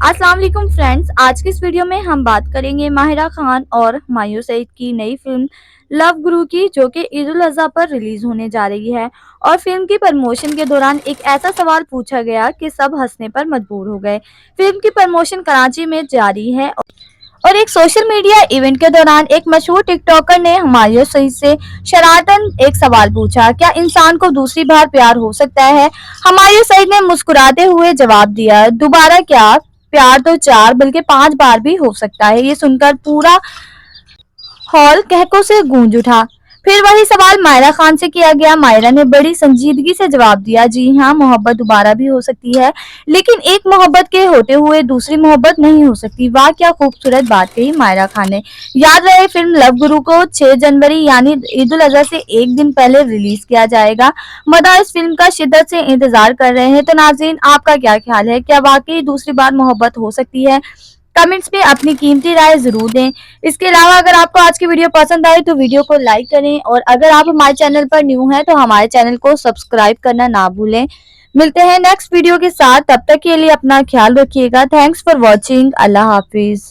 अस्सलाम वालेकुम फ्रेंड्स। आज की इस वीडियो में हम बात करेंगे माहिरा खान और हुमायूं सईद की नई फिल्म लव गुरु की, जो कि ईद उल अज़हा पर रिलीज होने जा रही है। और फिल्म की प्रमोशन के दौरान एक ऐसा सवाल पूछा गया कि सब हंसने पर मजबूर हो गए। फिल्म की प्रमोशन कराची में जारी है और एक सोशल मीडिया इवेंट के दौरान एक मशहूर टिकटॉकर ने हुमायूं सईद से शरारतन एक सवाल पूछा, क्या इंसान को दूसरी बार प्यार हो सकता है? हुमायूं सईद ने मुस्कुराते हुए जवाब दिया, दोबारा क्या, प्यार तो 4 बल्कि 5 बार भी हो सकता है। ये सुनकर पूरा हॉल कहकों से गूंज उठा। फिर वही सवाल मायरा खान से किया गया। मायरा ने बड़ी संजीदगी से जवाब दिया, जी हाँ, मोहब्बत दोबारा भी हो सकती है, लेकिन एक मोहब्बत के होते हुए दूसरी मोहब्बत नहीं हो सकती। वाह, क्या खूबसूरत बात कही मायरा खान ने। याद रहे, फिल्म लव गुरु को 6 जनवरी यानी ईद उल अजहा से एक दिन पहले रिलीज किया जाएगा। मदा इस फिल्म का शिद्दत से इंतजार कर रहे हैं। तो नाज़रीन, आपका क्या ख्याल है? क्या वाकई दूसरी बार मोहब्बत हो सकती है? कमेंट्स में अपनी कीमती राय जरूर दें। इसके अलावा अगर आपको आज की वीडियो पसंद आए तो वीडियो को लाइक करें, और अगर आप हमारे चैनल पर न्यू हैं तो हमारे चैनल को सब्सक्राइब करना ना भूलें। मिलते हैं नेक्स्ट वीडियो के साथ, तब तक के लिए अपना ख्याल रखिएगा। Thanks for watching. Allah Hafiz.